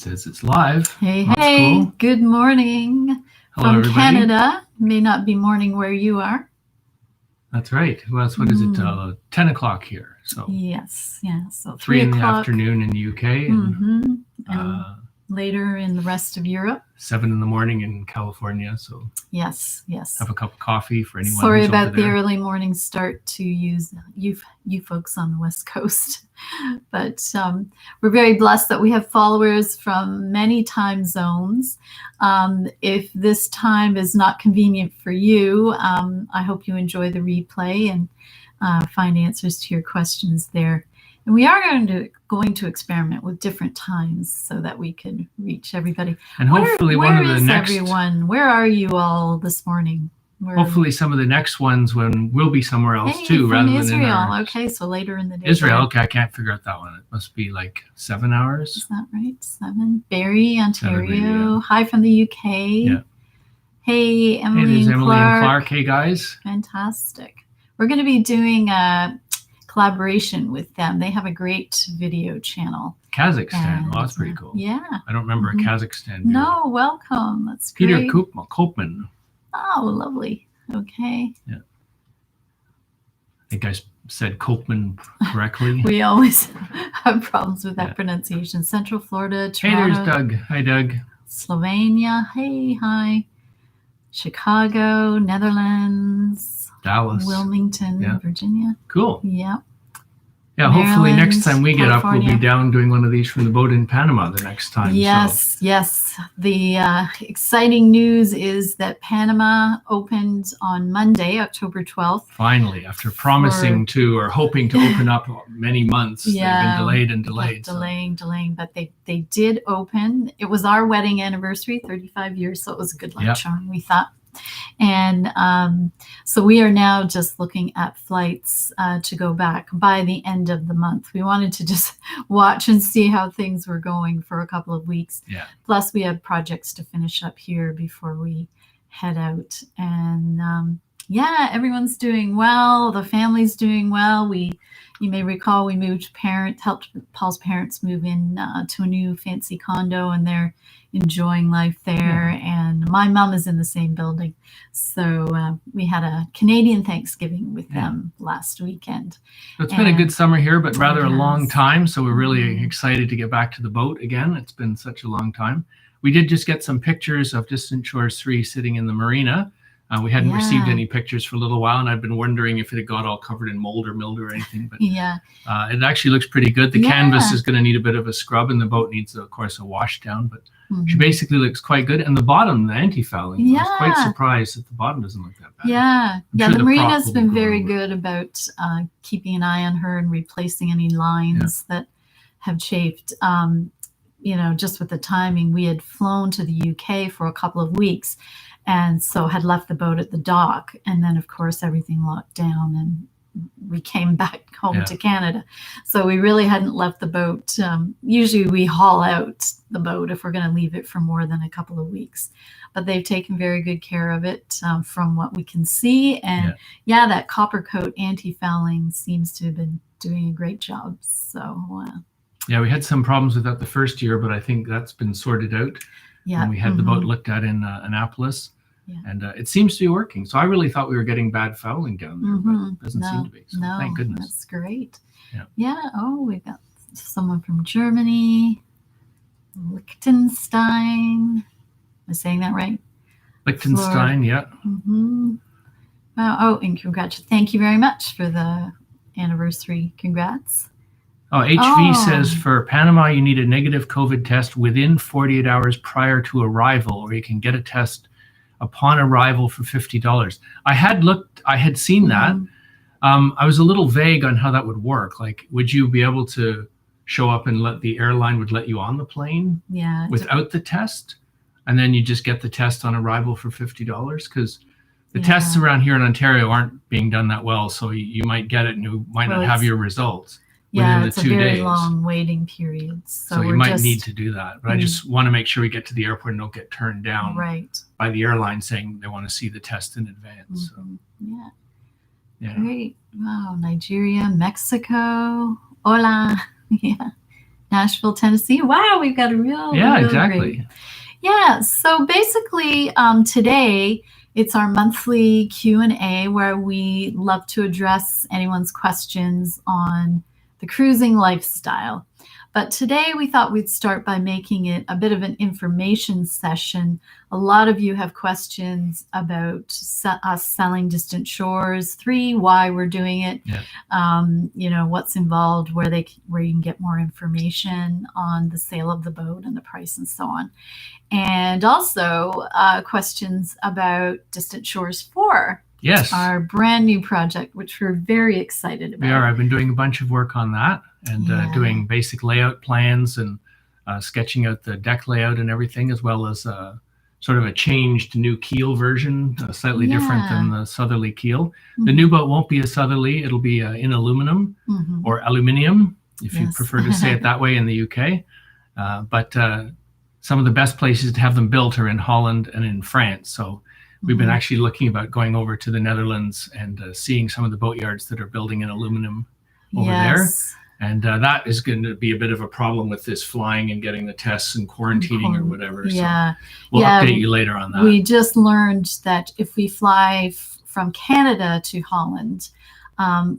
Says it's live. Hey, That's hey, cool. Good morning. Hello, from everybody. Canada. May not be morning where you are. That's right. Well, that's, what is it? 10 o'clock here. So Yes, yeah. So 3 in the o'clock. afternoon in the UK and And later in the rest of Europe. 7 in the morning in California. So yes. have a cup of coffee for anyone. Sorry who's about over the there. early morning start to use you folks on the West Coast. But we're very blessed that we have followers from many time zones. If this time is not convenient for you, I hope you enjoy the replay and find answers to your questions there. And we are going to experiment with different times so that we can reach everybody. And hopefully where is everyone? Where are you all this morning? Hopefully some of the next ones when we'll be somewhere else too, from rather Israel. than in our... Okay, so later in the day. Israel. Okay, I can't figure out that one. It must be like 7 hours. Is that right? 7. Barrie, Ontario. 7 maybe, yeah. Hi from the UK. Yeah. Hey, Emily, there's and Emily Clark. and Clark. Hey, guys. Fantastic. We're going to be doing a collaboration with them. They have a great video channel. Kazakhstan. Well, that's pretty cool. Yeah. I don't remember a Kazakhstan video. No, welcome. That's great. Peter Koopman. Oh, lovely. Okay. Yeah. I think I said Koopman correctly. We always have problems with that pronunciation. Central Florida, Toronto. Hey, there's Doug. Hi, Doug. Slovenia. Hey, hi. Chicago, Netherlands. Dallas. Wilmington, Virginia. Cool. Yeah. Yeah, Maryland, hopefully next time we get California. up, we'll be down doing one of these from the boat in Panama the next time. Yes, yes. The exciting news is that Panama opened on Monday, October 12th. Finally, after promising to or hoping to open up many months, they've been delayed and delayed. Delaying, but they did open. It was our wedding anniversary, 35 years, so it was a good luck charm, we thought. And so we are now just looking at flights to go back by the end of the month. We wanted to just watch and see how things were going for a couple of weeks. Yeah. Plus, we have projects to finish up here before we head out. And everyone's doing well. The family's doing well. You may recall we helped Paul's parents move in to a new fancy condo, and they're enjoying life there. And my mom is in the same building. So we had a Canadian Thanksgiving with them last weekend. It's been a good summer here, but rather a long time. So we're really excited to get back to the boat again. It's been such a long time. We did just get some pictures of Distant Shores 3 sitting in the marina. We hadn't received any pictures for a little while, and I've been wondering if it had got all covered in mold or mildew or anything. But it actually looks pretty good. The canvas is going to need a bit of a scrub, and the boat needs, of course, a wash down. But she basically looks quite good. And the bottom, the anti-fouling, I was quite surprised that the bottom doesn't look that bad. The marina's been very good about keeping an eye on her and replacing any lines that have chafed. Just with the timing, we had flown to the UK for a couple of weeks, and so had left the boat at the dock. And then, of course, everything locked down, and we came back home to Canada. So we really hadn't left the boat. Usually we haul out the boat if we're going to leave it for more than a couple of weeks. But they've taken very good care of it from what we can see. And that copper coat anti-fouling seems to have been doing a great job. So we had some problems with that the first year, but I think that's been sorted out. Yeah. And we had the boat looked at in Annapolis. Yeah. And it seems to be working. So I really thought we were getting bad fouling down there, but it doesn't seem to be. So thank goodness. That's great. Yeah. Oh, we've got someone from Germany. Liechtenstein. Am I saying that right? Liechtenstein, Wow. And congratulations. Thank you very much for the anniversary. Congrats. HV says for Panama, you need a negative COVID test within 48 hours prior to arrival, or you can get a test upon arrival for $50. I had seen that. I was a little vague on how that would work. Like, would you be able to show up and the airline would let you on the plane without the test? And then you just get the test on arrival for $50? Because the tests around here in Ontario aren't being done that well. So you might get it and you might not have your results. Within the 2 days. It's a very long waiting period. So you might need to do that. But I just want to make sure we get to the airport and don't get turned down by the airline saying they want to see the test in advance. So. Great. Wow. Nigeria, Mexico. Hola. Nashville, Tennessee. Wow, we've got a real exactly. Great. Yeah, so basically today it's our monthly Q&A where we love to address anyone's questions on the cruising lifestyle. But today we thought we'd start by making it a bit of an information session. A lot of you have questions about us selling Distant Shores 3, why we're doing it, what's involved, where you can get more information on the sale of the boat and the price and so on. And also questions about Distant Shores 4. Yes. Our brand new project, which we're very excited about. We are. I've been doing a bunch of work on that and doing basic layout plans and sketching out the deck layout and everything, as well as sort of a changed new keel version, slightly different than the southerly keel. Mm-hmm. The new boat won't be a southerly. It'll be in aluminum or aluminium, if you prefer to say it that way in the UK. But some of the best places to have them built are in Holland and in France. So we've been actually looking about going over to the Netherlands and seeing some of the boatyards that are building in aluminum over there. And that is going to be a bit of a problem with this flying and getting the tests and quarantining or whatever. Yeah. So we'll update you later on that. We just learned that if we fly from Canada to Holland,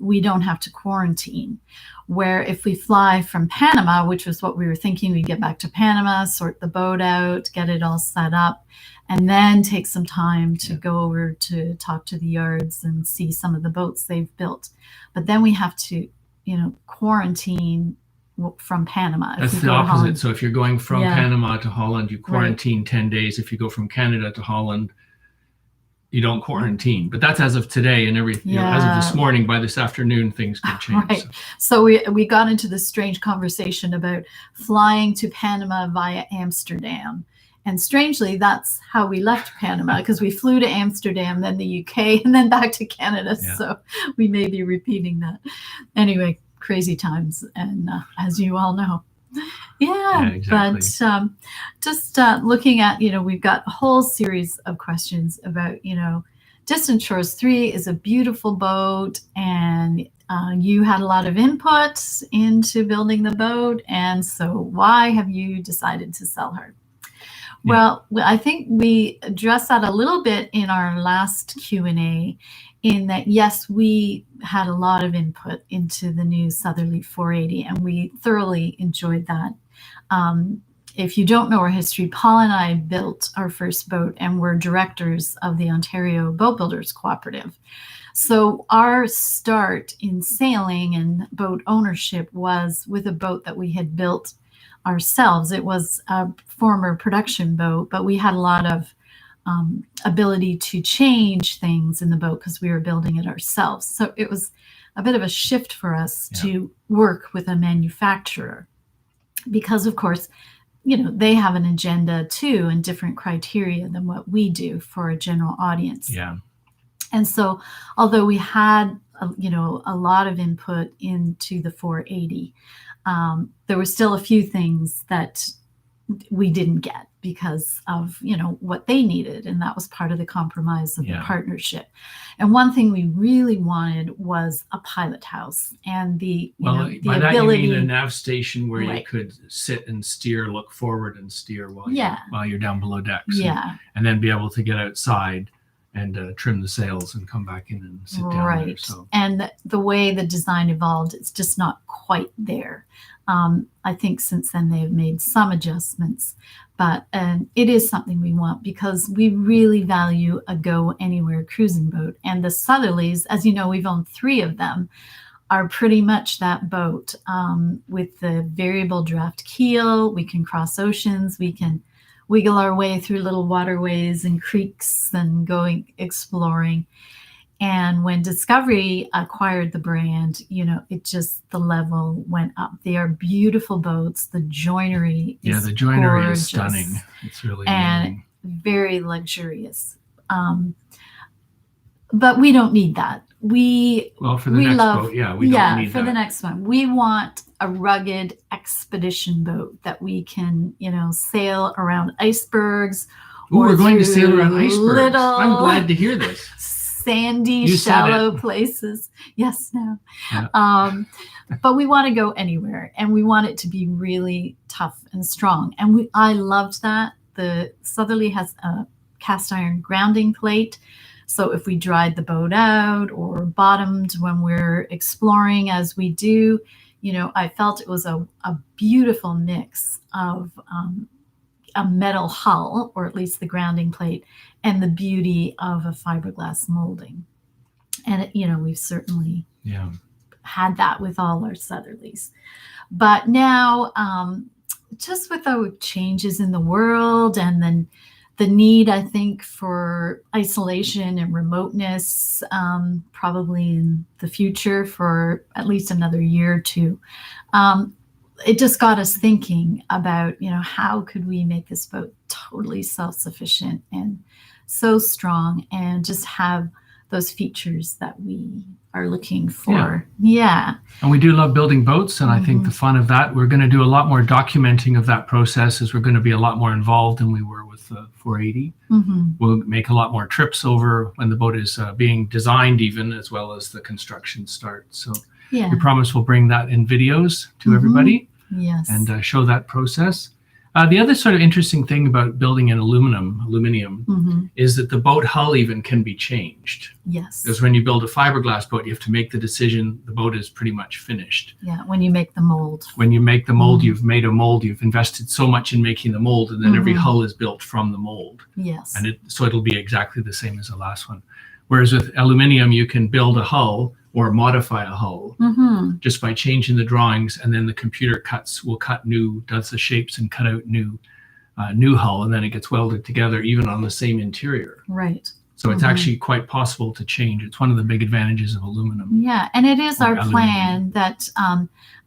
we don't have to quarantine. Where if we fly from Panama, which was what we were thinking, we'd get back to Panama, sort the boat out, get it all set up, and then take some time to go over to talk to the yards and see some of the boats they've built. But then we have to, quarantine from Panama. That's the opposite. So if you're going from Panama to Holland, you quarantine 10 days. If you go from Canada to Holland, you don't quarantine. But that's as of today and everything. As of this morning, by this afternoon, things could change. Right. So we got into this strange conversation about flying to Panama via Amsterdam. And strangely, that's how we left Panama, because we flew to Amsterdam, then the UK, and then back to Canada. Yeah. So we may be repeating that. Anyway, crazy times. And as you all know. Yeah, exactly. But just looking at, we've got a whole series of questions about, Distant Shores 3 is a beautiful boat, and you had a lot of input into building the boat. And so why have you decided to sell her? Well, I think we addressed that a little bit in our last Q&A, in that, yes, we had a lot of input into the new Southerly 480, and we thoroughly enjoyed that. If you don't know our history, Paul and I built our first boat and were directors of the Ontario Boat Builders Cooperative. So our start in sailing and boat ownership was with a boat that we had built ourselves. It was a former production boat, but we had a lot of ability to change things in the boat because we were building it ourselves. So it was a bit of a shift for us to work with a manufacturer, because of course, they have an agenda too and different criteria than what we do for a general audience. Yeah. And so although we had a lot of input into the 480, there were still a few things that we didn't get because of, what they needed. And that was part of the compromise of the partnership. And one thing we really wanted was a pilot house and the by that ability. You mean a nav station where you could sit and steer, look forward and steer while you're down below decks. And then be able to get outside and trim the sails and come back in and sit down there. So. And the way the design evolved, it's just not quite there. I think since then they've made some adjustments, but it is something we want because we really value a go anywhere cruising boat. And the Southerlies, as you know, we've owned 3 of them, are pretty much that boat with the variable draft keel. We can cross oceans. We can wiggle our way through little waterways and creeks and going exploring. And when Discovery acquired the brand, the level went up. They are beautiful boats. The joinery is the joinery gorgeous is stunning. It's really and very luxurious. But we don't need that. For the next boat, we don't need that. For the next one, we want a rugged expedition boat that we can, sail around icebergs. We're going to sail around icebergs. I'm glad to hear this. sandy, You said shallow it. places. Yes, no. Yeah. But we want to go anywhere, and we want it to be really tough and strong. And I loved that. The southerly has a cast iron grounding plate. So if we dried the boat out or bottomed when we're exploring, as we do, I felt it was a beautiful mix of a metal hull, or at least the grounding plate, and the beauty of a fiberglass molding. And we've certainly had that with all our southerlies. But now, just with the changes in the world, and then the need, I think, for isolation and remoteness, probably in the future for at least another year or two, it just got us thinking about, how could we make this boat totally self-sufficient and so strong, and just have those features that we are looking for. Yeah. And we do love building boats. And I think the fun of that, we're going to do a lot more documenting of that process, as we're going to be a lot more involved than we were with the 480. We'll make a lot more trips over when the boat is being designed, even as well as the construction starts. So we promise we'll bring that in videos to everybody. Yes. And show that process. The other sort of interesting thing about building in aluminium is that the boat hull even can be changed. Yes. Because when you build a fiberglass boat, you have to make the decision, the boat is pretty much finished. Yeah, when you make the mold. When you make the mold, you've made a mold, you've invested so much in making the mold, and then every hull is built from the mold. Yes. And so it'll be exactly the same as the last one. Whereas with aluminium, you can build a hull or modify a hull just by changing the drawings, and then the computer does the shapes and cut out new hull, and then it gets welded together even on the same interior. Right. So it's actually quite possible to change. It's one of the big advantages of aluminum. Yeah, and it is our plan that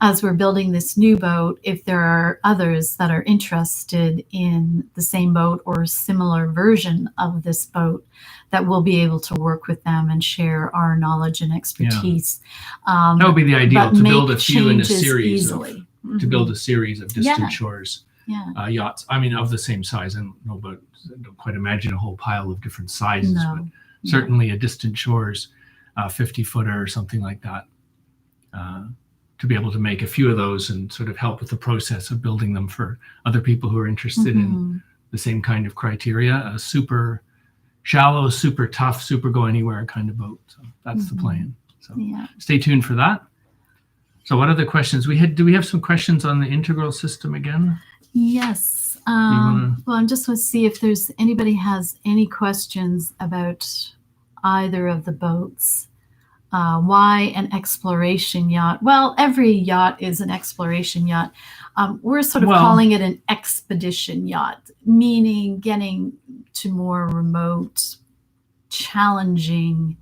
as we're building this new boat, if there are others that are interested in the same boat or similar version of this boat, that we'll be able to work with them and share our knowledge and expertise. That would be the ideal, to build a few in a changes series easily. to build a series of distant shores Yeah. yachts. I mean, of the same size. I don't quite imagine a whole pile of different sizes, but certainly a distant shores 50-footer or something like that, to be able to make a few of those and sort of help with the process of building them for other people who are interested in the same kind of criteria. A super shallow, super tough, super go anywhere kind of boat. So that's the plan. So stay tuned for that. So what other questions we had? Do we have some questions on the integral system again? Yes. Well, I'm just going to see if there's anybody has any questions about either of the boats. Why an exploration yacht? Well, every yacht is an exploration yacht. We're sort of calling it an expedition yacht, meaning getting to more remote, challenging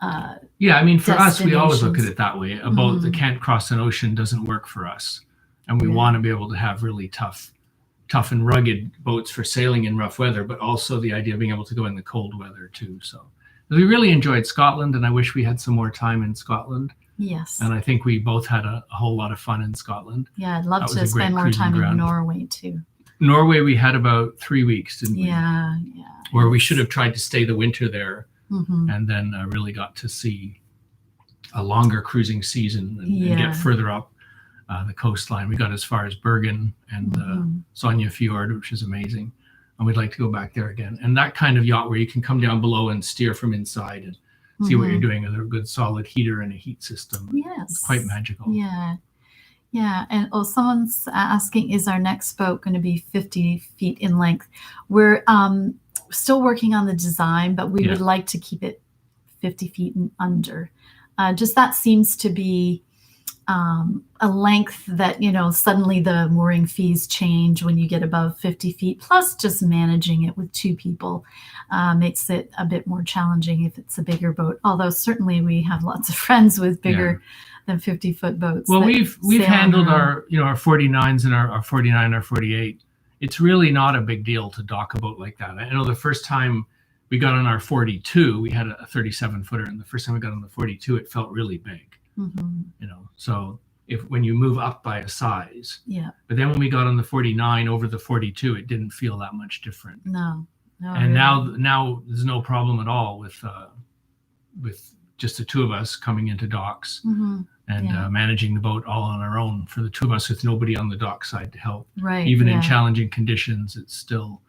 I mean, for us, we always look at it that way. A boat that can't cross an ocean doesn't work for us. And we want to be able to have really tough and rugged boats for sailing in rough weather, but also the idea of being able to go in the cold weather too. So we really enjoyed Scotland, and I wish we had some more time in Scotland. Yes. And I think we both had a whole lot of fun in Scotland. Yeah, I'd love to spend more time in Norway too. Norway, we had about 3 weeks, didn't we? Yeah. Where we should have tried to stay the winter there, and then really got to see a longer cruising season and get further up the coastline. We got as far as Bergen and Sonia Fjord, which is amazing. And we'd like to go back there again. And that kind of yacht where you can come down below and steer from inside and see what you're doing with a good solid heater and a heat system. Yes. It's quite magical. Yeah. And someone's asking, is our next boat going to be 50 feet in length? We're still working on the design, but we would like to keep it 50 feet and under. Just that seems to be a length that, suddenly the mooring fees change when you get above 50 feet, plus just managing it with two people makes it a bit more challenging if it's a bigger boat. Although certainly we have lots of friends with bigger than 50-foot boats. Well, we've handled our 49s and our 49, our 48. It's really not a big deal to dock a boat like that. I know the first time we got on our 42, we had a 37-footer, and the first time we got on the 42, it felt really big. So when you move up by a size, but then when we got on the 49 over the 42, it didn't feel that much different. No. And really. now there's no problem at all with with just the two of us coming into docks Mm-hmm. and managing the boat all on our own for the two of us with nobody on the dock side to help. Right. Even in challenging conditions, it still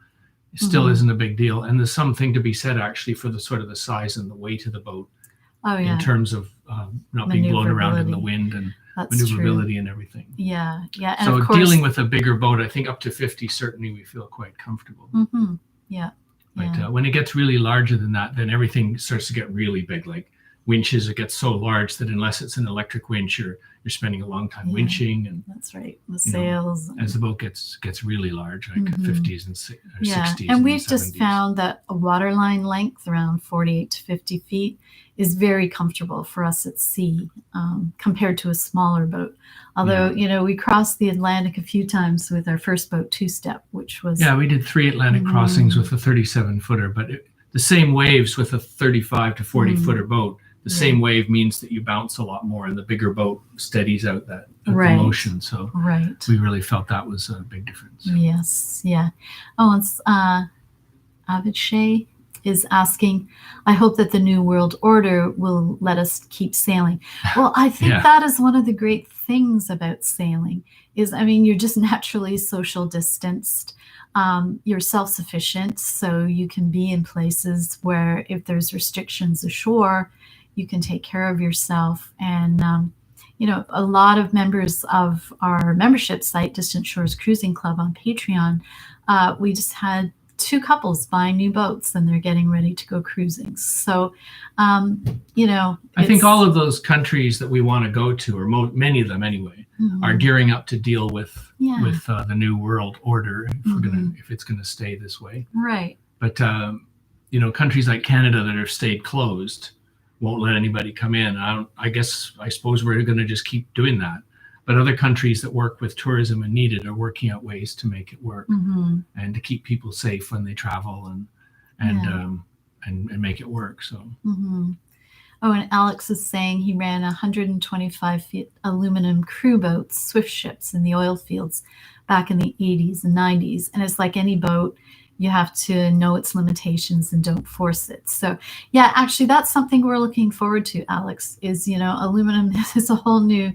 isn't a big deal. And there's something to be said actually for the sort of the size and the weight of the boat in terms of not being blown around in the wind and maneuverability and everything. Yeah. And so of course, dealing with a bigger boat, I think up to 50, certainly we feel quite comfortable. Mm-hmm. Yeah. But when it gets really larger than that, then everything starts to get really big. Like winches, it gets so large that unless it's an electric winch, you're spending a long time winching. And that's right. The sails. As the boat gets really large, like 50s and 60s. And we've 70s. just found that a waterline length around 48 to 50 feet is very comfortable for us at sea compared to a smaller boat. Although, we crossed the Atlantic a few times with our first boat, two-step, which was... Yeah, we did 3 Atlantic crossings with a 37-footer, but the same waves with a 35 to 40-footer boat, the same wave means that you bounce a lot more, and the bigger boat steadies out that the motion. So we really felt that was a big difference. Yes, yeah. Oh, it's Avid Shay is asking, I hope that the New World Order will let us keep sailing. Well, I think that is one of the great things about sailing is, you're just naturally social distanced. You're self-sufficient, so you can be in places where if there's restrictions ashore, you can take care of yourself. And, a lot of members of our membership site, Distant Shores Cruising Club on Patreon, we just had 2 couples buying new boats and they're getting ready to go cruising. So, I think all of those countries that we want to go to, or many of them anyway, are gearing up to deal with the New World Order if it's gonna stay this way. Right. But countries like Canada that have stayed closed won't let anybody come in. I suppose we're going to just keep doing that. But other countries that work with tourism and need it are working out ways to make it work and to keep people safe when they travel and make it work. So. Oh, and Alex is saying he ran 125 feet aluminum crew boats, swift ships in the oil fields back in the 80s and 90s. And it's like any boat, you have to know its limitations and don't force it. So yeah, actually that's something we're looking forward to, Alex, is, aluminum is a whole new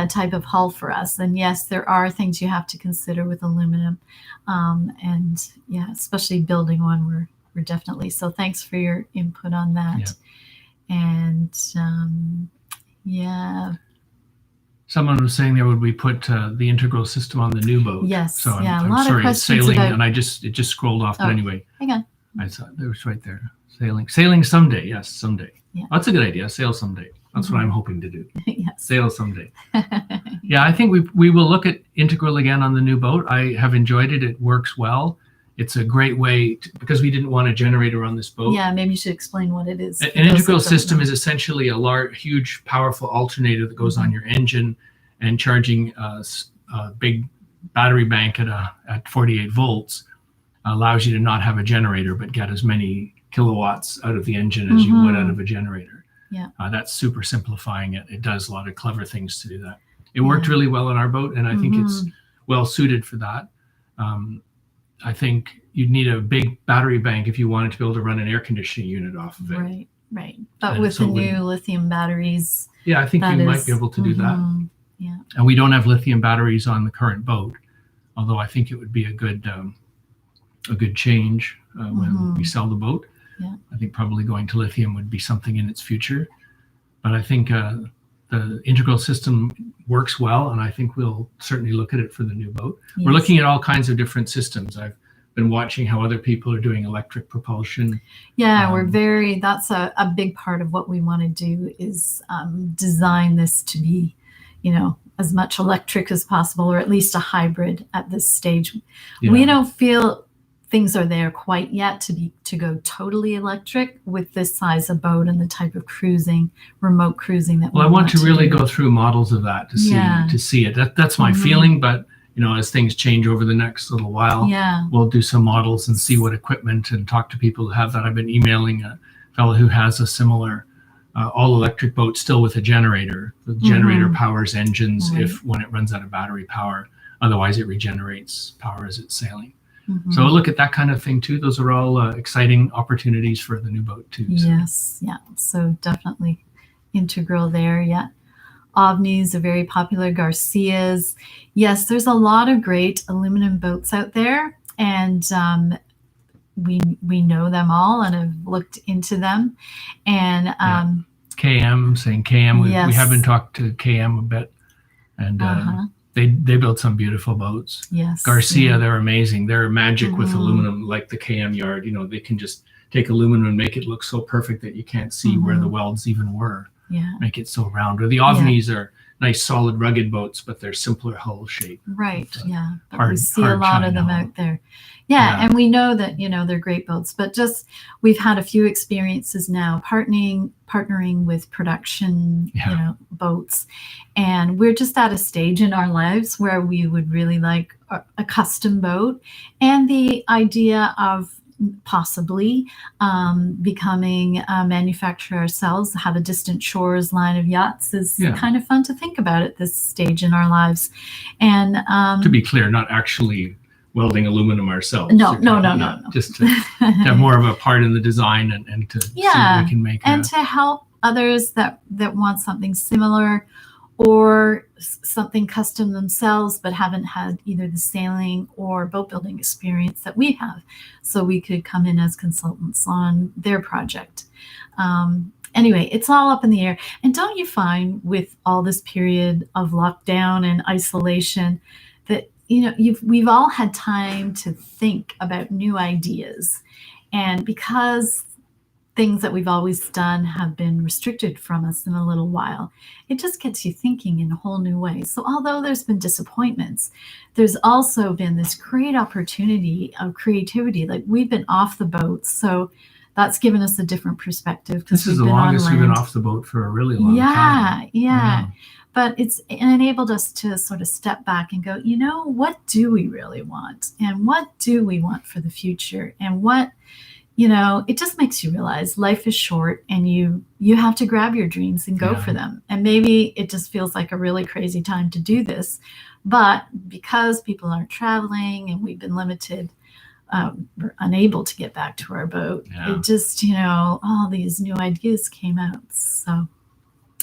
type of hull for us. And yes, there are things you have to consider with aluminum. And yeah, especially building one, we're definitely, so thanks for your input on that. Yeah. And someone was saying there, would we put the integral system on the new boat? Yes. So I'm a lot sorry, of questions sailing, about... and it just scrolled off. But anyway, hang on. I saw it was right there. Sailing someday. Yes, someday. Yeah. That's a good idea. Sail someday. That's what I'm hoping to do. Yes. Sail someday. Yeah, I think we will look at integral again on the new boat. I have enjoyed it. It works well. It's a great way because we didn't want a generator on this boat. Yeah, maybe you should explain what it is. An integral system is essentially a huge, powerful alternator that goes on your engine, and charging a big battery bank at 48 volts allows you to not have a generator, but get as many kilowatts out of the engine as you would out of a generator. Yeah. That's super simplifying it. It does a lot of clever things to do that. It worked really well on our boat, and I think it's well suited for that. I think you'd need a big battery bank if you wanted to be able to run an air conditioning unit off of it. Right. But with the new lithium batteries. Yeah, I think you might be able to do that. Yeah. And we don't have lithium batteries on the current boat, although I think it would be a good change when we sell the boat. Yeah. I think probably going to lithium would be something in its future. But I think the integral system works well, and I think we'll certainly look at it for the new boat. Yes. We're looking at all kinds of different systems. I've been watching how other people are doing electric propulsion. Yeah, that's a big part of what we want to do is design this to be, as much electric as possible, or at least a hybrid at this stage. Yeah. We don't feel things are there quite yet to go totally electric with this size of boat and the type of remote cruising that. Well, I want to really go through models of that to see it. That's my feeling, but as things change over the next little while, we'll do some models and see what equipment and talk to people who have that. I've been emailing a fellow who has a similar all-electric boat still with a generator. The generator powers engines when it runs out of battery power. Otherwise, it regenerates power as it's sailing. So look at that kind of thing too. Those are all exciting opportunities for the new boat too. So. Yes, yeah. So definitely integral there. Yeah. Ovnis are very popular. Garcias. Yes, there's a lot of great aluminum boats out there, and we know them all and have looked into them. And KM, saying KM. We yes. have been talked to KM a bit, and they built some beautiful boats. Yes. Garcia, they're amazing. They're magic with aluminum, like the KM yard. You know, they can just take aluminum and make it look so perfect that you can't see where the welds even were. Yeah. Make it so round. Or the Ovnis are nice, solid, rugged boats, but they're simpler hull shape. Right. Yeah. But hard, we see a lot of them out there. Yeah, and we know that, you know, they're great boats, but just we've had a few experiences now partnering with production, you know, boats, and we're just at a stage in our lives where we would really like a custom boat, and the idea of possibly becoming a manufacturer ourselves, have a distant shores line of yachts is kind of fun to think about at this stage in our lives. And to be clear, not actually welding aluminum ourselves. No. Just to have more of a part in the design and to see what we can make. And to help others that want something similar or something custom themselves, but haven't had either the sailing or boat building experience that we have. So we could come in as consultants on their project. Anyway, it's all up in the air. And don't you find with all this period of lockdown and isolation that, you know, we've all had time to think about new ideas. And because things that we've always done have been restricted from us in a little while, it just gets you thinking in a whole new way. So although there's been disappointments, there's also been this great opportunity of creativity. Like we've been off the boat, so that's given us a different perspective. This is the longest we've been off the boat for a really long time. Yeah. But it's enabled us to sort of step back and go, you know, what do we really want? And what do we want for the future? And what, you know, it just makes you realize life is short and you have to grab your dreams and go for them. And maybe it just feels like a really crazy time to do this. But because people aren't traveling and we've been limited, we're unable to get back to our boat. It just, you know, all these new ideas came out. So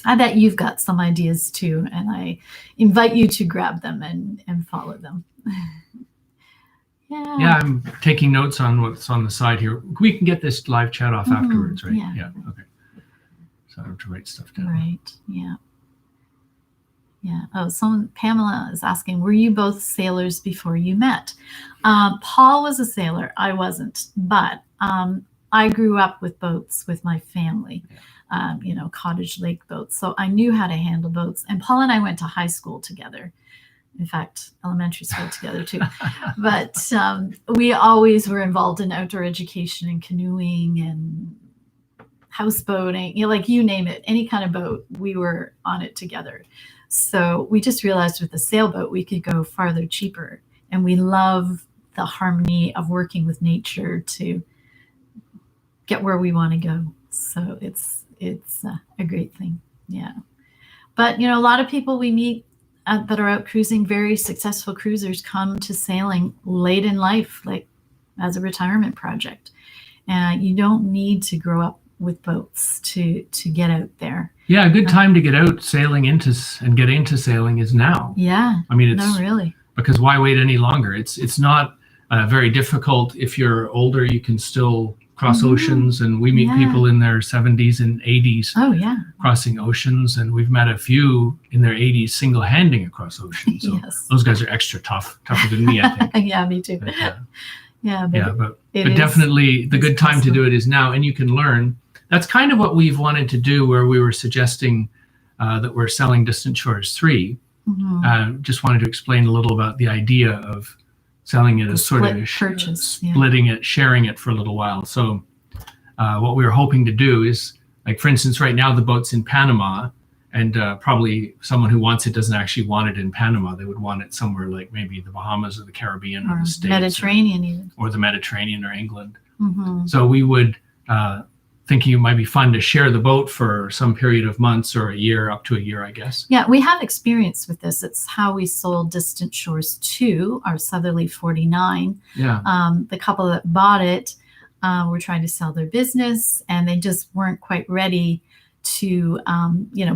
I bet you've got some ideas too, and I invite you to grab them and follow them. Yeah, I'm taking notes on what's on the side here. We can get this live chat off afterwards, right? Yeah. Okay. So I have to write stuff down. Right. Yeah. Yeah. Oh, Pamela is asking, were you both sailors before you met? Paul was a sailor. I wasn't, but I grew up with boats with my family. You know, cottage lake boats. So I knew how to handle boats. And Paul and I went to high school together. In fact, elementary school together too. But we always were involved in outdoor education and canoeing and houseboating, you know, like you name it, any kind of boat, we were on it together. So we just realized with the sailboat, we could go farther cheaper. And we love the harmony of working with nature to get where we want to go. So it's a great thing. Yeah. But, you know, a lot of people we meet that are out cruising, very successful cruisers, come to sailing late in life, like as a retirement project. You don't need to grow up with boats to get out there. Yeah, a good time to get out sailing and get into sailing is now. Yeah. I mean, no, really. Because why wait any longer? It's not very difficult. If you're older, you can still cross oceans, and we meet people in their 70s and 80s crossing oceans, and we've met a few in their 80s single-handing across oceans. So those guys are extra tougher than me, I think. Yeah, me too. But, but definitely the good time to do it is now, and you can learn. That's kind of what we've wanted to do, where we were suggesting that we're selling Distant Shores 3. Just wanted to explain a little about the idea of selling it as sort of splitting it, sharing it for a little while. So what we were hoping to do is, like, for instance, right now the boat's in Panama, and probably someone who wants it doesn't actually want it in Panama. They would want it somewhere like maybe the Bahamas or the Caribbean or the States. Mediterranean even. Or the Mediterranean or England. So we would thinking it might be fun to share the boat for some period of months or a year, up to a year, I guess. Yeah, we have experience with this. It's how we sold Distant Shores 2, our Southerly 49. Yeah. The couple that bought it were trying to sell their business, and they just weren't quite ready to,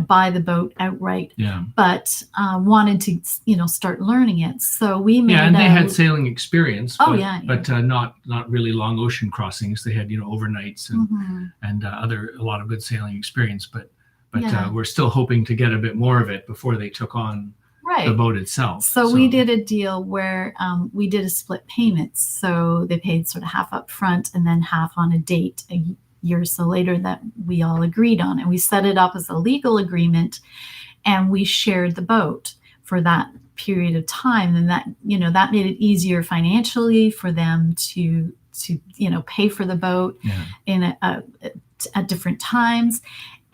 buy the boat outright. Yeah. But wanted to, start learning it. So we made. Yeah, and they had sailing experience. Oh, but, yeah. But not really long ocean crossings. They had overnights and a lot of good sailing experience. But we're still hoping to get a bit more of it before they took on the boat itself. So we did a deal where we did a split payment. So they paid sort of half up front and then half on a date a year or so later that we all agreed on. And we set it up as a legal agreement, and we shared the boat for that period of time. And that, that made it easier financially for them to pay for the boat at different times.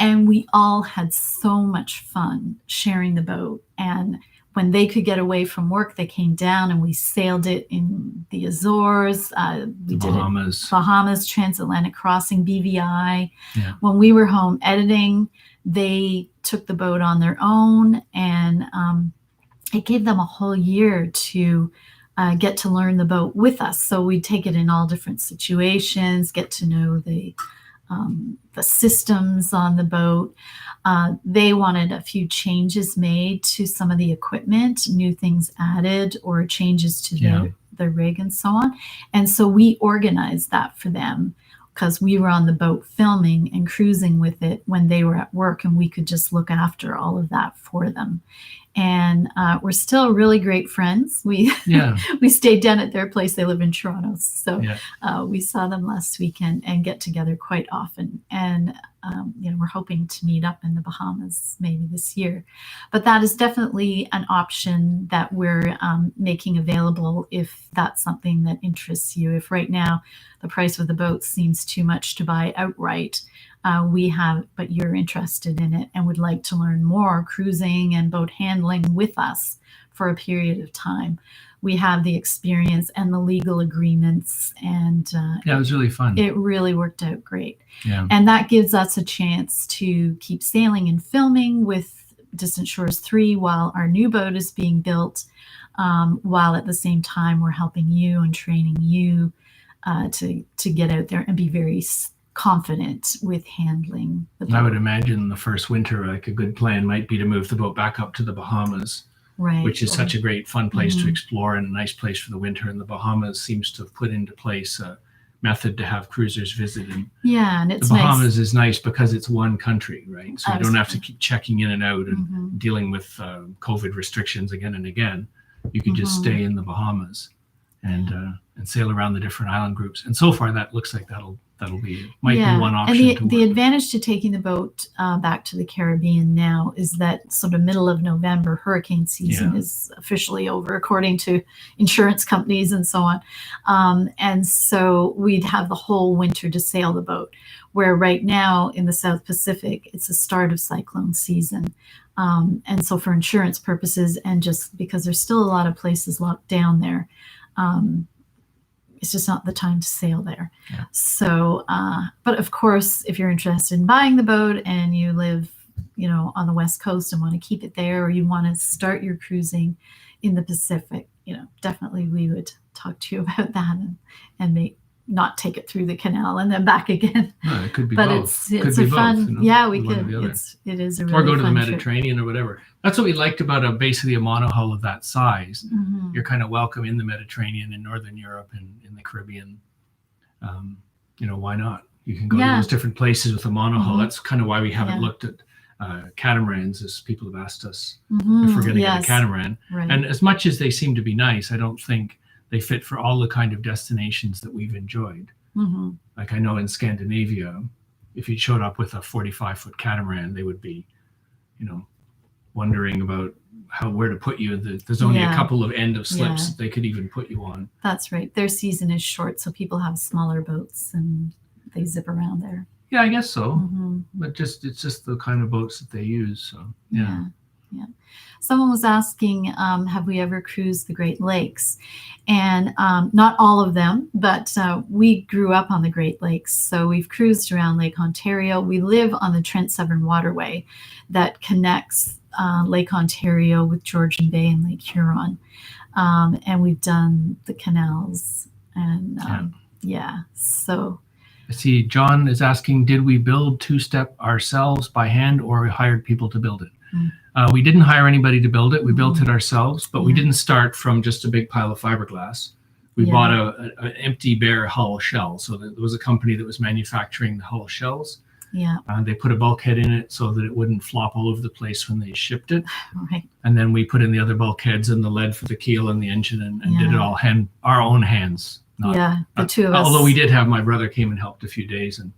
And we all had so much fun sharing the boat. And when they could get away from work, they came down and we sailed it in the Azores. We did Bahamas, Transatlantic Crossing, BVI. Yeah. When we were home editing, they took the boat on their own, and it gave them a whole year to get to learn the boat with us. So we'd take it in all different situations, get to know the systems on the boat. They wanted a few changes made to some of the equipment, new things added, or changes to the rig and so on. And so we organized that for them, because we were on the boat filming and cruising with it when they were at work, and we could just look after all of that for them. And we're still really great friends. We stayed down at their place. They live in Toronto. So we saw them last weekend and get together quite often. And, we're hoping to meet up in the Bahamas maybe this year. But that is definitely an option that we're making available if that's something that interests you. If right now the price of the boat seems too much to buy outright, but you're interested in it and would like to learn more cruising and boat handling with us for a period of time, we have the experience and the legal agreements, and it was really fun. It really worked out great. Yeah. And that gives us a chance to keep sailing and filming with Distant Shores 3 while our new boat is being built, while at the same time we're helping you and training you to get out there and be very confident with handling the boat. I would imagine the first winter, like a good plan might be to move the boat back up to the Bahamas, which is such a great fun place to explore and a nice place for the winter. And the Bahamas seems to have put into place a method to have cruisers visit. And and it's the Bahamas is nice because it's one country, right? So you don't have to keep checking in and out and dealing with COVID restrictions again and again. You can just stay in the Bahamas and sail around the different island groups. And so far, that looks like that'll be one option. And the advantage to taking the boat back to the Caribbean now is that sort of middle of November, hurricane season is officially over, according to insurance companies and so on. And so we'd have the whole winter to sail the boat, where right now in the South Pacific, it's the start of cyclone season. And so for insurance purposes, and just because there's still a lot of places locked down there, it's just not the time to sail there. Yeah. So, but of course, if you're interested in buying the boat and you live, on the West Coast and want to keep it there, or you want to start your cruising in the Pacific, definitely we would talk to you about that and not take it through the canal and then back again. No, it could be but both. it's a fun, we could. It is a really or go to the fun Mediterranean trip. or whatever. That's what we liked about basically a monohull of that size. You're kind of welcome in the Mediterranean, in Northern Europe, and in the Caribbean. Why not? You can go to those different places with a monohull. That's kind of why we haven't looked at catamarans, as people have asked us if we're going to get a catamaran. Right. And as much as they seem to be nice, I don't think they fit for all the kind of destinations that we've enjoyed. Like I know in Scandinavia, if you showed up with a 45-foot catamaran, they would be, wondering about where to put you. There's only a couple of end of slips that they could even put you on. That's right. Their season is short, so people have smaller boats and they zip around there. Yeah, I guess so. But it's just the kind of boats that they use. So yeah. Yeah. Someone was asking, have we ever cruised the Great Lakes? And not all of them, but we grew up on the Great Lakes. So we've cruised around Lake Ontario. We live on the Trent Severn Waterway that connects Lake Ontario with Georgian Bay and Lake Huron. And we've done the canals. And so. I see John is asking, did we build two-step ourselves by hand, or we hired people to build it? We didn't hire anybody to build it. We built it ourselves, but we didn't start from just a big pile of fiberglass. We bought an empty bare hull shell. So there was a company that was manufacturing the hull shells. Yeah. They put a bulkhead in it so that it wouldn't flop all over the place when they shipped it. Right. And then we put in the other bulkheads and the lead for the keel and the engine, and did it all our own hands. The two of us. Although we did have, my brother came and helped a few days, and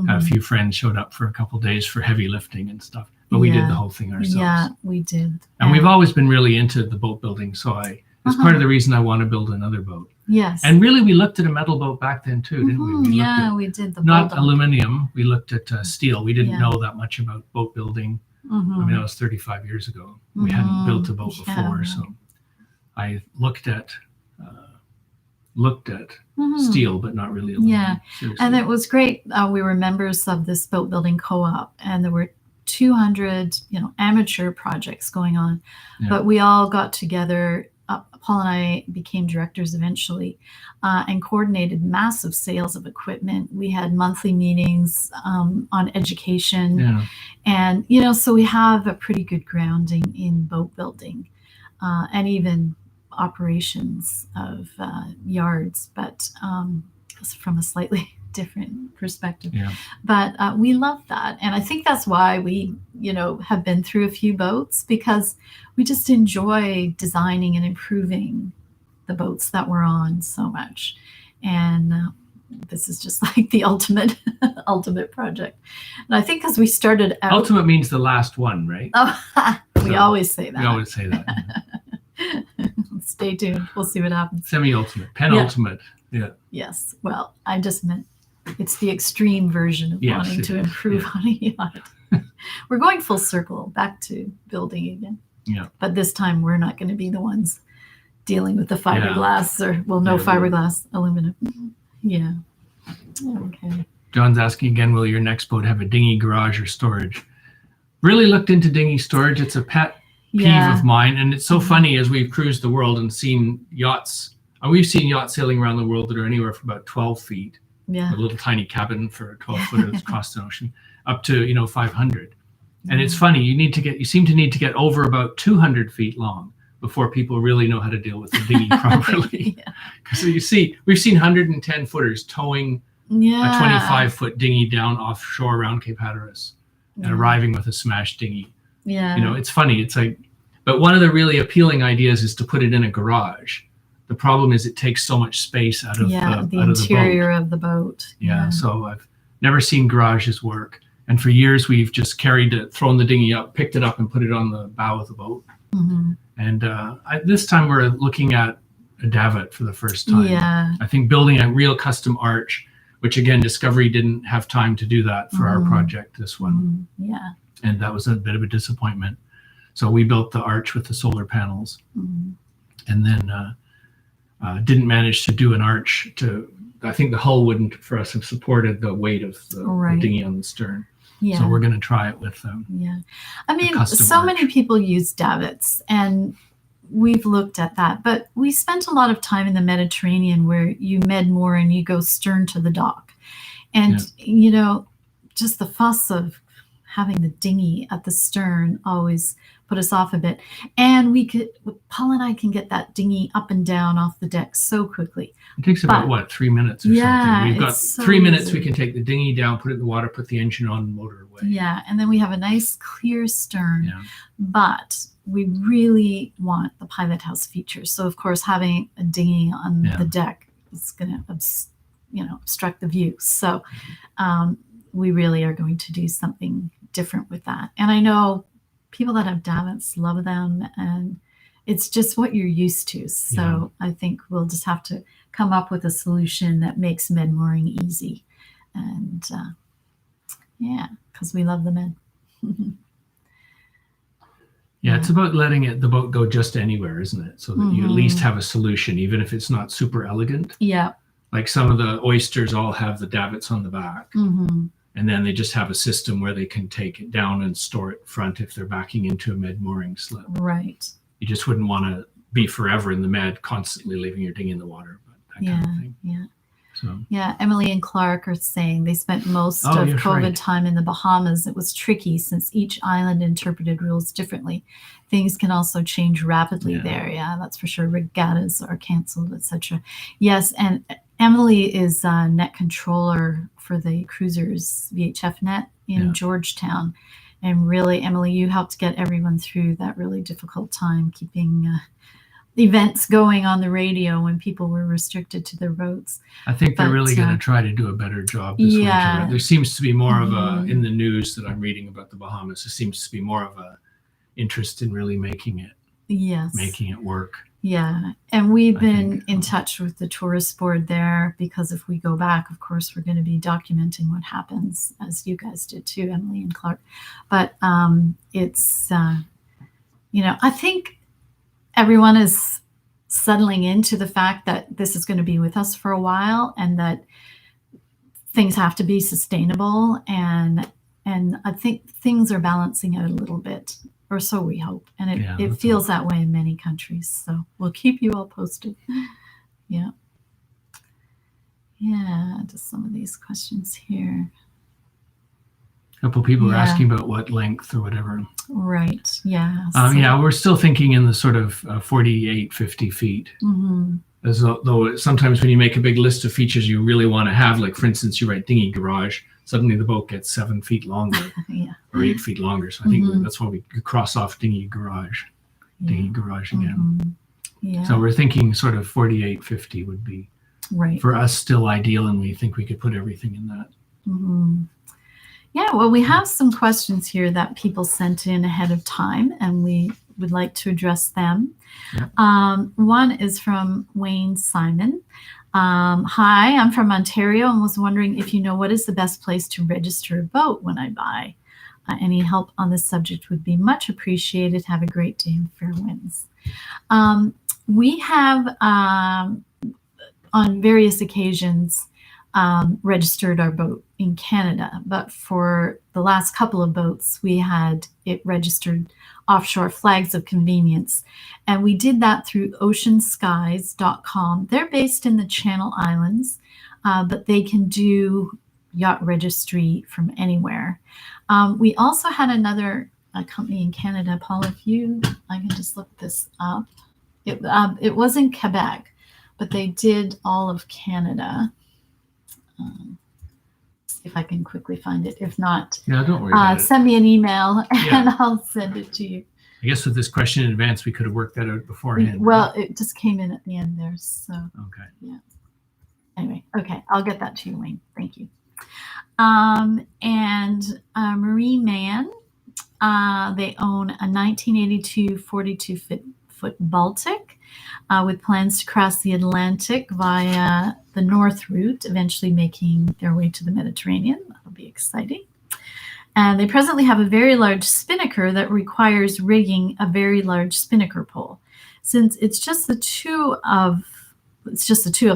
a few friends showed up for a couple of days for heavy lifting and stuff. But we did the whole thing ourselves. Yeah, we did. And we've always been really into the boat building. So it's part of the reason I want to build another boat. Yes. And really, we looked at a metal boat back then too, didn't we? We did. Not aluminum. We looked at steel. We didn't know that much about boat building. I mean, that was 35 years ago. We hadn't built a boat before. So I looked at steel, but not really aluminum. Yeah. Seriously. And it was great. We were members of this boat building co-op, and there were 200, amateur projects going on, but we all got together. Paul and I became directors eventually, and coordinated massive sales of equipment. We had monthly meetings on education, and so we have a pretty good grounding in boat building, and even operations of yards, but from a slightly different perspective. But we love that, and I think that's why we have been through a few boats, because we just enjoy designing and improving the boats that we're on so much. And this is just like the ultimate project. And I think because we started out, ultimate means the last one, right? We always say that. We always say that. Stay tuned, we'll see what happens. Semi-ultimate, penultimate. Yes, well, I just meant it's the extreme version of wanting to improve on a yacht. We're going full circle back to building again. But this time we're not going to be the ones dealing with the fiberglass fiberglass, aluminum. Okay. John's asking again, will your next boat have a dinghy garage or storage? Really looked into dinghy storage. It's a pet peeve of mine, and it's so funny as we've cruised the world and seen yachts. We've seen yachts sailing around the world that are anywhere from about 12 feet. A little tiny cabin for a 12-footer that's across the ocean, up to 500. And it's funny, you seem to need to get over about 200 feet long before people really know how to deal with the dinghy properly. So we've seen 110 footers towing a 25-foot dinghy down offshore around Cape Hatteras and arriving with a smashed dinghy. It's funny. It's like, but one of the really appealing ideas is to put it in a garage. The problem is it takes so much space out of the interior of the boat. So I've never seen garages work. And for years, we've just thrown the dinghy up, picked it up, and put it on the bow of the boat. And this time we're looking at a davit for the first time. I think building a real custom arch, which again, Discovery didn't have time to do that for our project, this one. And that was a bit of a disappointment. So we built the arch with the solar panels, and then didn't manage to do an arch I think the hull wouldn't, for us, have supported the weight of the dinghy on the stern. So we're going to try it with them. I mean, so many people use davits, and we've looked at that, but we spent a lot of time in the Mediterranean where you med-moor and you go stern to the dock. And, just the fuss of having the dinghy at the stern always put us off a bit. And Paul and I can get that dinghy up and down off the deck so quickly. It takes about 3 minutes or something. We've got so 3 minutes. easy. We can take the dinghy down, put it in the water, put the engine on, and motor away. And then we have a nice clear stern. But we really want the pilot house feature. So of course, having a dinghy on the deck is going to obstruct the view. So we really are going to do something different with that. And I know people that have davits love them, and it's just what you're used to. So I think we'll just have to come up with a solution that makes med-mooring easy. And because we love the med. Yeah, it's about letting the boat go just anywhere, isn't it? So that you at least have a solution, even if it's not super elegant. Yeah. Like some of the oysters all have the davits on the back. And then they just have a system where they can take it down and store it front if they're backing into a med-mooring slip. Right. You just wouldn't want to be forever in the med, constantly leaving your dinghy in the water. But that kind of thing. Yeah. So. Yeah, Emily and Clark are saying they spent most of COVID time in the Bahamas. It was tricky since each island interpreted rules differently. Things can also change rapidly there. Yeah, that's for sure. Regattas are canceled, etc. Yes, and Emily is net controller for the cruisers VHF net in Georgetown. And really, Emily, you helped get everyone through that really difficult time, keeping events going on the radio when people were restricted to their boats. I think they're really going to try to do a better job this winter. There seems to be more of a, in the news that I'm reading about the Bahamas, there seems to be more of a interest in really making it work. Yeah, and we've been in touch with the tourist board there, because if we go back, of course, we're going to be documenting what happens, as you guys did too, Emily and Clark. But it's, I think everyone is settling into the fact that this is going to be with us for a while, and that things have to be sustainable. And I think things are balancing out a little bit, or so we hope. And it feels that way in many countries. So we'll keep you all posted. Yeah. Just some of these questions here. A couple people are asking about what length or whatever. Right. Yeah. We're still thinking in the sort of 48, 50 feet. As though sometimes when you make a big list of features you really want to have, like for instance, you write dinghy garage, suddenly the boat gets 7 feet longer or 8 feet longer. So I think that's why we cross off dinghy garage again. So we're thinking sort of 48, 50 would be for us still ideal, and we think we could put everything in that. Yeah, well, we have some questions here that people sent in ahead of time, and we would like to address them. One is from Wayne Simon. Hi, I'm from Ontario and was wondering if you know what is the best place to register a boat when I buy. Any help on this subject would be much appreciated. Have a great day and fair winds. We have, on various occasions, registered our boat in Canada, but for the last couple of boats we had it registered offshore, Flags of Convenience, and we did that through oceanskies.com. They're based in the Channel Islands, but they can do yacht registry from anywhere. We also had another company in Canada, Paul, I can just look this up. It was in Quebec, but they did all of Canada. See if I can quickly find it. If not, don't worry about it. Send me an email and I'll send it to you. I guess with this question in advance, we could have worked that out beforehand. Well, it just came in at the end there. So, okay. Yeah. Anyway, okay. I'll get that to you, Wayne. Thank you. And Marine Man, they own a 1982 42-foot Baltic with plans to cross the Atlantic via the North Route, eventually making their way to the Mediterranean. That'll be exciting. And they presently have a very large spinnaker that requires rigging a very large spinnaker pole. Since it's just the two of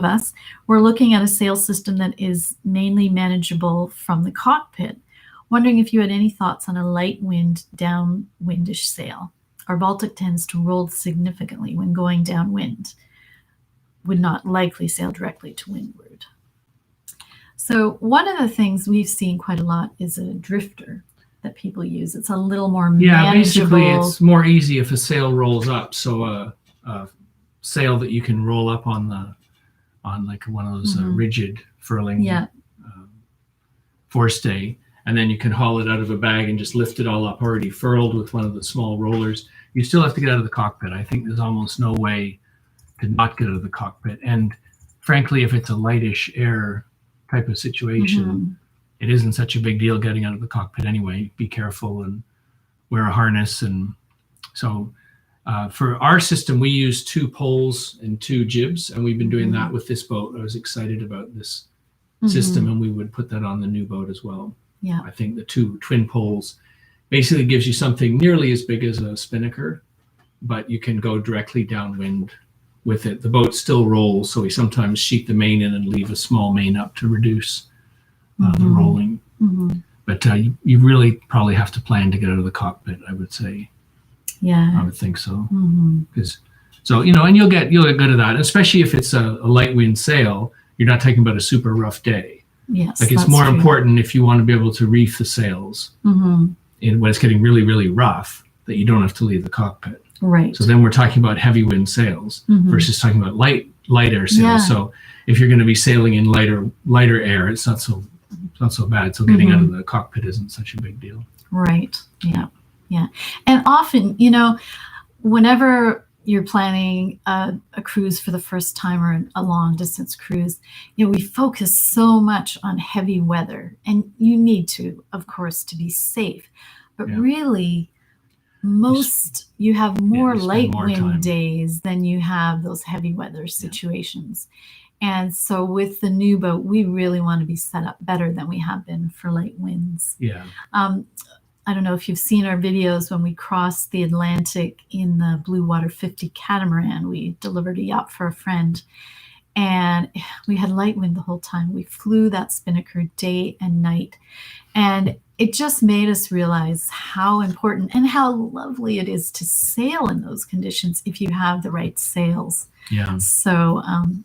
us, we're looking at a sail system that is mainly manageable from the cockpit. Wondering if you had any thoughts on a light wind, downwindish sail. Our Baltic tends to roll significantly when going downwind. Would not likely sail directly to windward. So one of the things we've seen quite a lot is a drifter that people use. It's a little more manageable. Basically it's more easy if a sail rolls up. So a sail that you can roll up on like one of those rigid furling forestay, and then you can haul it out of a bag and just lift it all up already furled with one of the small rollers. You still have to get out of the cockpit. I think there's almost no way to not get out of the cockpit. And frankly, if it's a lightish air type of situation, it isn't such a big deal getting out of the cockpit anyway. Be careful and wear a harness. And so for our system, we use 2 poles and 2 jibs, and we've been doing that with this boat. I was excited about this system, and we would put that on the new boat as well. Yeah, I think the 2 twin poles basically gives you something nearly as big as a spinnaker, but you can go directly downwind with it. The boat still rolls, so we sometimes sheet the main in and leave a small main up to reduce the rolling. But you really probably have to plan to get out of the cockpit, I would say. Yeah, I would think so. Because so and you'll get good at that, especially if it's a light wind sail. You're not talking about a super rough day. Yes, like it's more important if you want to be able to reef the sails when it's getting really, really rough, that you don't have to leave the cockpit. Right. So then we're talking about heavy wind sails versus talking about light air sails. Yeah. So if you're going to be sailing in lighter air, it's not so bad. So getting out of the cockpit isn't such a big deal. Right. Yeah. Yeah. And often, whenever you're planning a cruise for the first time or a long distance cruise, we focus so much on heavy weather, and you need to, of course, to be safe. But really, you have more light wind days than you have those heavy weather situations. And so with the new boat, we really want to be set up better than we have been for light winds. Yeah. I don't know if you've seen our videos when we crossed the Atlantic in the Blue Water 50 catamaran. We delivered a yacht for a friend, and we had light wind the whole time. We flew that spinnaker day and night, and it just made us realize how important and how lovely it is to sail in those conditions if you have the right sails. Yeah. So,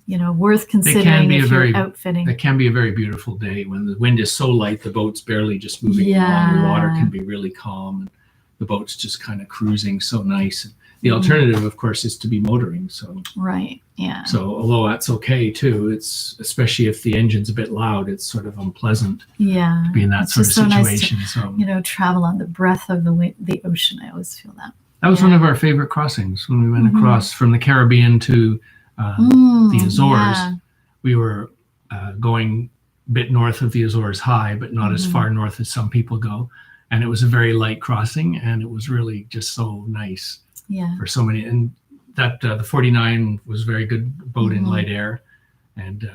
worth considering if you're outfitting. It can be a very beautiful day when the wind is so light, the boat's barely just moving along. The water can be really calm, and the boat's just kind of cruising so nice. The alternative, of course, is to be motoring. So right, yeah. So although that's okay too, it's especially if the engine's a bit loud, it's sort of unpleasant. Yeah, to be in that sort of situation. Nice to, travel on the breath of the ocean. I always feel that. That was one of our favorite crossings when we went across from the Caribbean to the Azores. Yeah. We were going a bit north of the Azores High, but not as far north as some people go. And it was a very light crossing, and it was really just so nice for so many. And that the 49 was a very good boat in light air. And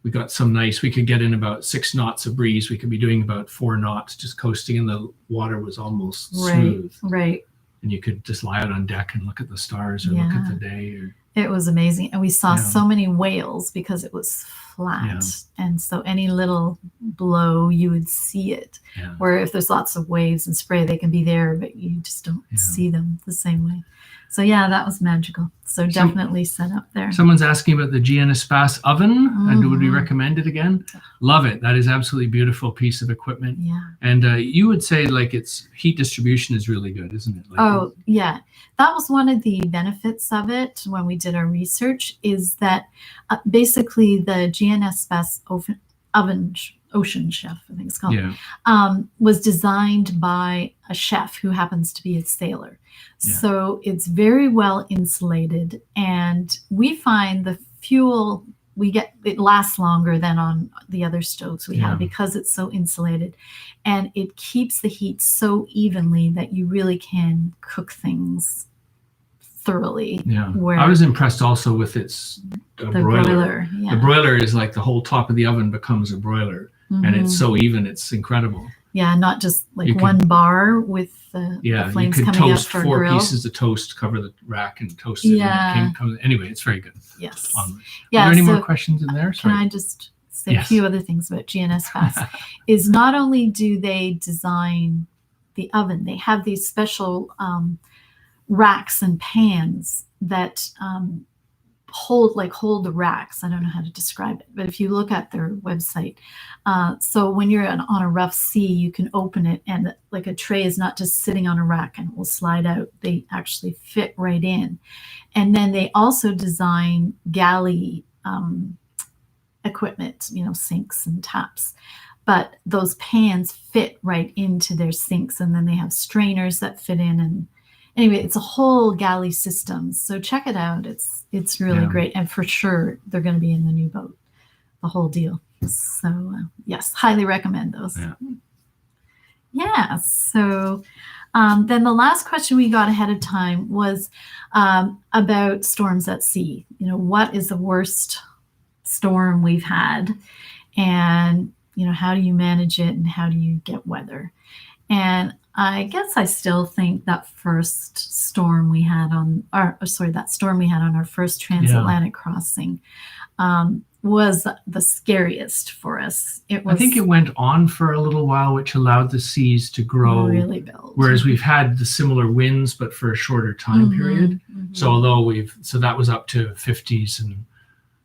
we got some we could get in about 6 knots of breeze. We could be doing about 4 knots, just coasting, and the water was almost smooth. Right. And you could just lie out on deck and look at the stars or look at the day. It was amazing. And we saw so many whales because it was flat. Yeah. And so any little blow, you would see it. Yeah. Where if there's lots of waves and spray, they can be there, but you just don't see them the same way. So that was magical. So definitely set up there. Someone's asking about the Gien Espace oven, and would we recommend it again? Love it. That is absolutely beautiful piece of equipment. Yeah. And you would say its heat distribution is really good, isn't it? Yeah. That was one of the benefits of it when we did our research, is that basically the Gien Espace oven Ocean Chef, I think it's called, was designed by a chef who happens to be a sailor. Yeah. So it's very well insulated, and we find the fuel it lasts longer than on the other stoves we have because it's so insulated, and it keeps the heat so evenly that you really can cook things thoroughly. Yeah, I was impressed also with its broiler. Yeah. The broiler is like the whole top of the oven becomes a broiler, and it's so even, it's incredible. Yeah, not just one bar with the flames coming up for a grill. You could toast 4 pieces of toast, cover the rack, and toast it. Yeah. Anyway, it's very good. Yes. Onward. Yeah. Are there any more questions in there? Sorry. Can I just say a few other things about Gien Espace? Is not only do they design the oven, they have these special racks and pans that hold the racks. I don't know how to describe it, but if you look at their website, so when you're on a rough sea, you can open it, and a tray is not just sitting on a rack and will slide out. They actually fit right in. And then they also design galley equipment, sinks and taps. But those pans fit right into their sinks, and then they have strainers that fit in. And anyway, it's a whole galley system. So check it out. It's really great. And for sure, they're going to be in the new boat, the whole deal. So yes, highly recommend those. Yeah. So then the last question we got ahead of time was about storms at sea. What is the worst storm we've had? And, how do you manage it, and how do you get weather? And I guess I still think that first storm we had on that storm we had on our first transatlantic crossing was the scariest for us. It was, I think it went on for a little while, which allowed the seas to grow. Really build. Whereas we've had the similar winds, but for a shorter time period. So although that was up to 50s and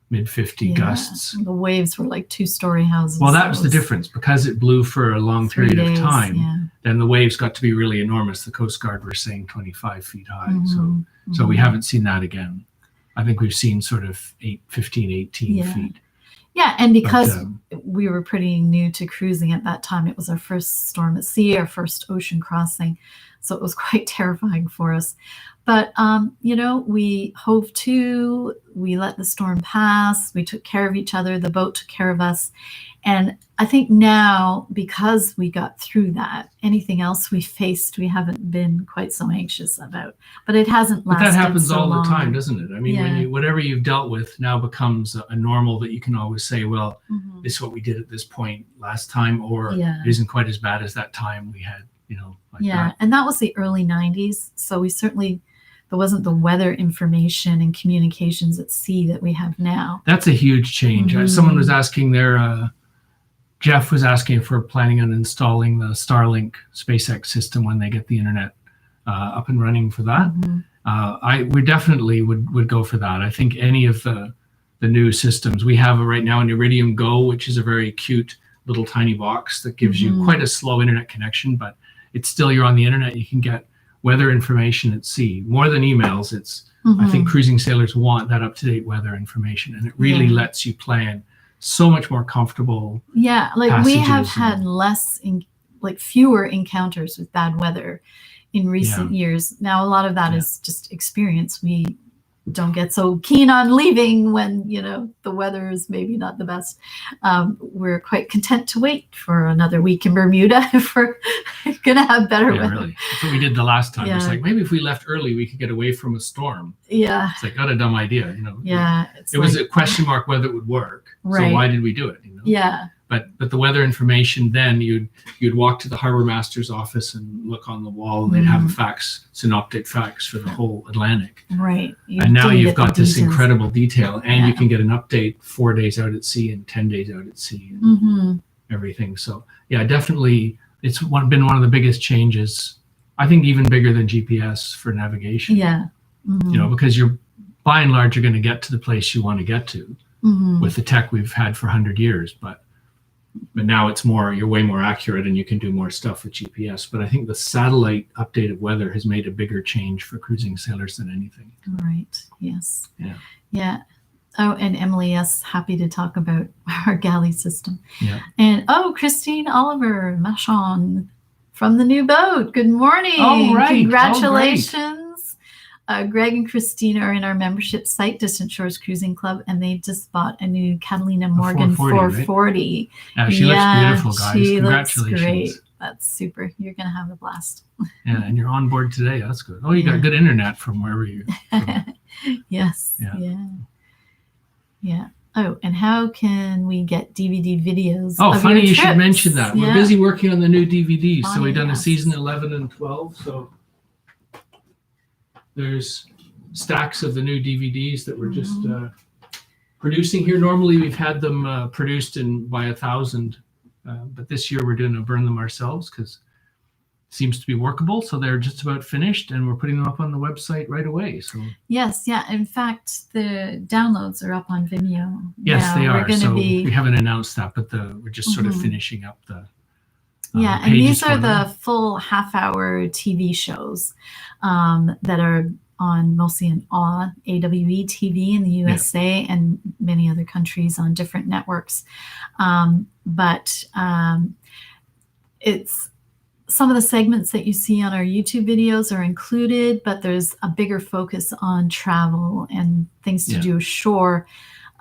mid 50 gusts. The waves were like 2-story houses. Well, that was the difference. Because it blew for a long period of time, then the waves got to be really enormous. The Coast Guard were saying 25 feet high. So we haven't seen that again. I think we've seen sort of 15, 18 feet. Yeah, and because we were pretty new to cruising at that time, it was our first storm at sea, our first ocean crossing. So it was quite terrifying for us. But, we hove to, we let the storm pass, we took care of each other, the boat took care of us. And I think now, because we got through that, anything else we faced, we haven't been quite so anxious about. But it hasn't lasted. But that happens so all long. the time, doesn't it? I mean, whatever you've dealt with now becomes a normal that you can always say, well, this is what we did at this point last time, or it isn't quite as bad as that time we had, like that. And that was the early 90s. So there wasn't the weather information and communications at sea that we have now. That's a huge change. Someone was asking there, Jeff was asking if we're planning on installing the Starlink SpaceX system when they get the internet up and running for that. We definitely would go for that. I think any of the new systems we have right now, an Iridium Go, which is a very cute little tiny box that gives you quite a slow internet connection, but it's still, you're on the internet, you can get weather information at sea more than emails. It's I think cruising sailors want that up-to-date weather information, and it really lets you plan so much more comfortable. Like we have had fewer encounters with bad weather in recent years. Now a lot of that is just experience. We don't get so keen on leaving when the weather is maybe not the best. We're quite content to wait for another week in Bermuda if we're gonna have better weather. Really. That's what we did the last time. It's like, maybe if we left early we could get away from a storm. It's like, not a dumb idea. It was a question mark whether it would work. So why did we do it? But the weather information, then you'd walk to the harbor master's office and look on the wall, and they'd have a synoptic fax for the whole Atlantic. Right. And now you've got this incredible detail, and you can get an update 4 days out at sea and 10 days out at sea and everything. So definitely it's been one of the biggest changes. I think even bigger than GPS for navigation. Because you're by and large, you're going to get to the place you want to get to with the tech we've had for 100 years. But now it's you're way more accurate, and you can do more stuff with GPS. But I think the satellite updated weather has made a bigger change for cruising sailors than anything. Right. Yes. Yeah. Oh, and Emily, yes, happy to talk about our galley system. And Christine Oliver Machon from the new boat. Good morning. Oh, right. Congratulations. Greg and Christina are in our membership site, Distant Shores Cruising Club, and they just bought a new Catalina Morgan 440. Right? She looks beautiful, guys. She Congratulations. looks great. That's super. You're going to have a blast. And you're on board today. That's good. Oh, you got good internet from wherever you're from. Yes. Yeah. Oh, and how can we get DVD videos? Oh, funny you should mention that. We're busy working on the new DVDs. So we've done a season 11 and 12. So there's stacks of the new DVDs that we're just producing here. Normally we've had them produced by 1,000, but this year we're doing burn them ourselves because it seems to be workable. So they're just about finished, and we're putting them up on the website right away. So yes, in fact, the downloads are up on Vimeo. Yes, they are. So we haven't announced that, but we're just sort of finishing up the. And these are the full half-hour TV shows that are on mostly in AWE TV in the USA and many other countries on different networks. But it's some of the segments that you see on our YouTube videos are included, but there's a bigger focus on travel and things to do ashore,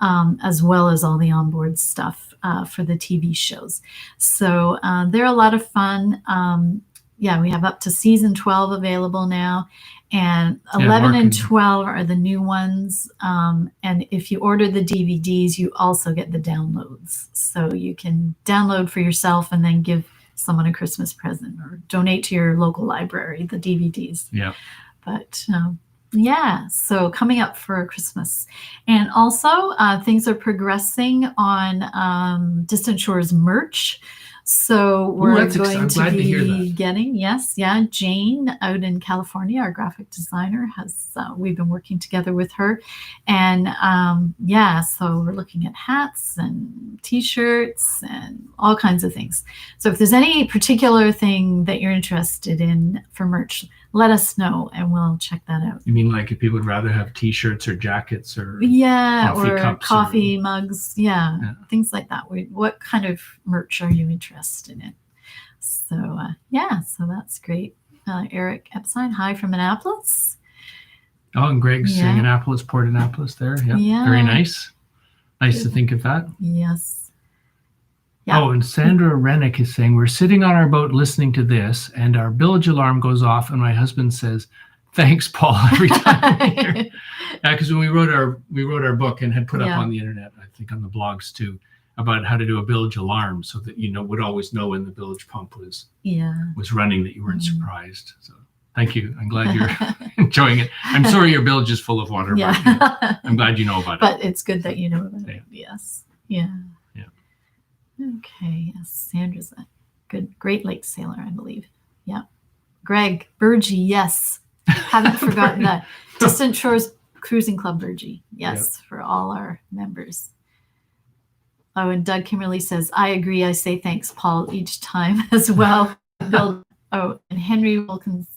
as well as all the onboard stuff for the TV shows. So they're a lot of fun. We have up to season 12 available now, and 11 and 12 are the new ones. And if you order the DVDs, you also get the downloads. So you can download for yourself and then give someone a Christmas present, or donate to your local library, the DVDs. Yeah. But yeah, so coming up for Christmas. And also things are progressing on Distant Shores merch. So we're going to be getting, Jane out in California, our graphic designer, has, we've been working together with her. And so we're looking at hats and t-shirts and all kinds of things. So if there's any particular thing that you're interested in for merch, let us know and we'll check that out. You mean like if people would rather have t-shirts or jackets or coffee mugs, things like that. What kind of merch are you interested in? So so that's great. Eric Epstein, hi from Annapolis. Oh, and Greg's saying Annapolis, Port Annapolis there. Yeah, very nice. Nice to think of that. Yes. Yeah. Oh, and Sandra Rennick is saying, we're sitting on our boat listening to this, and our bilge alarm goes off, and my husband says, "Thanks, Paul," every time we hear. Yeah, because when we wrote our book and had put up on the internet, I think on the blogs too, about how to do a bilge alarm so that would always know when the bilge pump was running, that you weren't surprised. So thank you. I'm glad you're enjoying it. I'm sorry your bilge is full of water, but I'm glad you know about it. But it's good that you know about it. Yes. Yeah. Okay, yes, Sandra's a good Great Lakes sailor, I believe. Yeah. Greg, Burgee, yes. Haven't forgotten that. Distant Shores Cruising Club Burgee, yes, for all our members. Oh, and Doug Kimberly says, I agree, I say thanks, Paul, each time as well. And Henry Wilkinson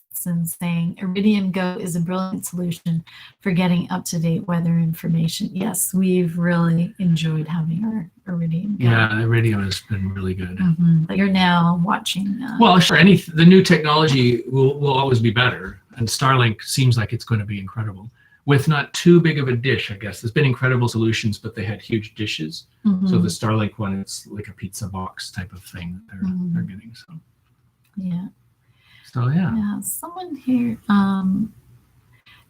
saying, Iridium Go is a brilliant solution for getting up-to-date weather information. Yes, we've really enjoyed having our Iridium Go. Yeah, Iridium has been really good. But you're now watching. Well, sure. The new technology will always be better, and Starlink seems like it's going to be incredible. With not too big of a dish, I guess. There's been incredible solutions, but they had huge dishes. So the Starlink one, it's like a pizza box type of thing that they're getting. So yeah. So yeah, someone here.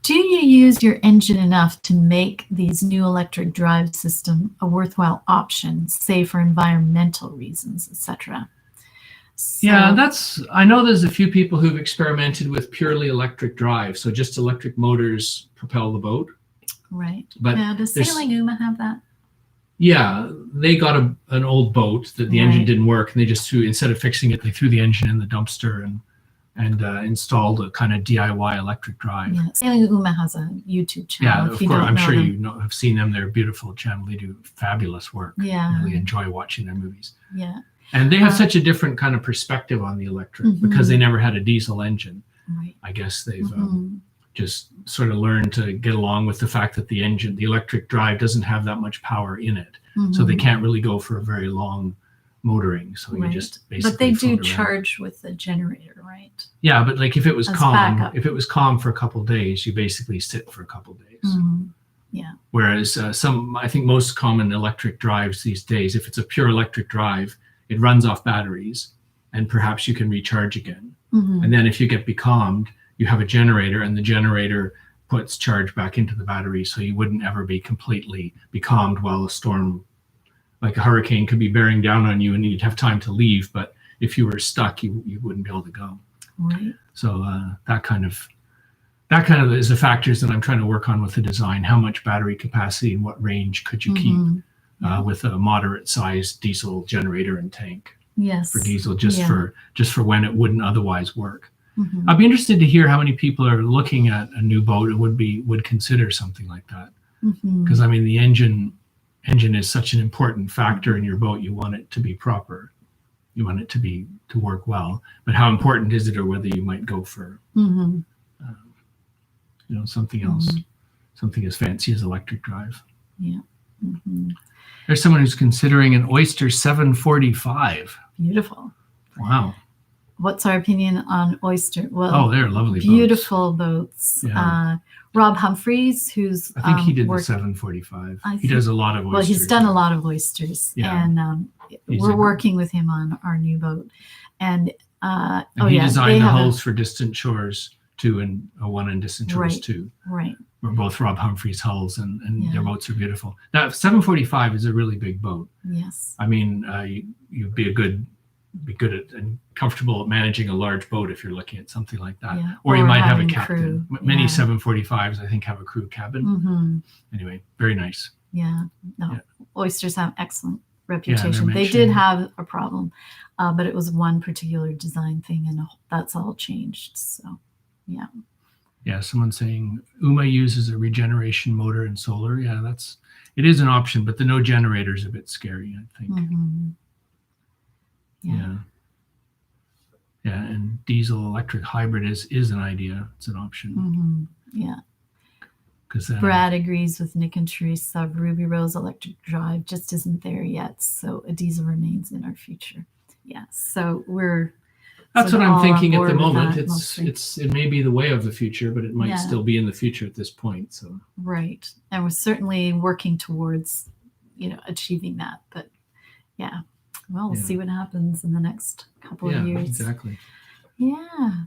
Do you use your engine enough to make these new electric drive system a worthwhile option, say for environmental reasons, etc.? So, yeah, I know there's a few people who've experimented with purely electric drive, so just electric motors propel the boat. Right. But does Sailing Uma have that? Yeah, they got an old boat that the engine didn't work, and they just instead of fixing it, they threw the engine in the dumpster and installed a kind of DIY electric drive. Yeah, Sailing Uma has a YouTube channel. Yeah, of course. I'm sure you have seen them. They're a beautiful channel. They do fabulous work. Yeah. I really enjoy watching their movies. Yeah. And they have such a different kind of perspective on the electric because they never had a diesel engine. Right. I guess they've just sort of learned to get along with the fact that the electric drive doesn't have that much power in it. So they can't really go for a very long motoring. So you just basically But they do charge with the generator, right? Yeah, but like if it was calm for a couple of days, you basically sit for a couple of days. Yeah. Whereas I think most common electric drives these days, if it's a pure electric drive, it runs off batteries and perhaps you can recharge again. And then if you get becalmed, you have a generator and the generator puts charge back into the battery. So you wouldn't ever be completely becalmed while a storm, like a hurricane, could be bearing down on you and you'd have time to leave. But if you were stuck, you wouldn't be able to go. Right. So that kind of is the factors that I'm trying to work on with the design. How much battery capacity and what range could you keep with a moderate sized diesel generator and tank? Yes. For diesel, just for when it wouldn't otherwise work. I'd be interested to hear how many people are looking at a new boat and would consider something like that. Because I mean, the engine is such an important factor in your boat. You want it to be proper. You want it to work well. But how important is it, or whether you might go for something else, something as fancy as electric drive. Yeah. There's someone who's considering an Oyster 745. Beautiful. Wow. What's our opinion on Oyster? Well, they're lovely beautiful boats. Yeah. Rob Humphreys, who's I think he did the 745. He does a lot of oysters. Well, he's done a lot of oysters, and we're working with him on our new boat. And he designed the hulls for Distant Shores 2 and 1 and Distant Shores 2. Right. We're both Rob Humphreys hulls, and their boats are beautiful. That 745 is a really big boat. Yes. I mean, you'd be a good be good at and comfortable at managing a large boat if you're looking at something like that. Yeah. Or you might have a having captain. crew. Many Yeah. 745s, I think, have a crew cabin. Mhm. Anyway, very nice. Yeah. No. Yeah. Oysters have excellent they're reputation. They did mentioning- have a problem, but it was one particular design thing, and that's all changed. So, yeah. Yeah, someone's saying UMA uses a regeneration motor and solar. Yeah, it is an option, but the no generator is a bit scary, I think. Mhm. Yeah. Yeah, and diesel electric hybrid is an idea. It's an option. Mhm. Yeah. Because Brad agrees with Nick and Teresa. Ruby Rose electric drive just isn't there yet, so a diesel remains in our future. Yeah, so we're. That's sort what of I'm all thinking on at the board with moment. that, mostly. It may be the way of the future, but it might Yeah. still be in the future at this point. So Right, and we're certainly working towards, achieving that. But yeah, well, we'll Yeah. see what happens in the next couple yeah, of years. exactly. Yeah.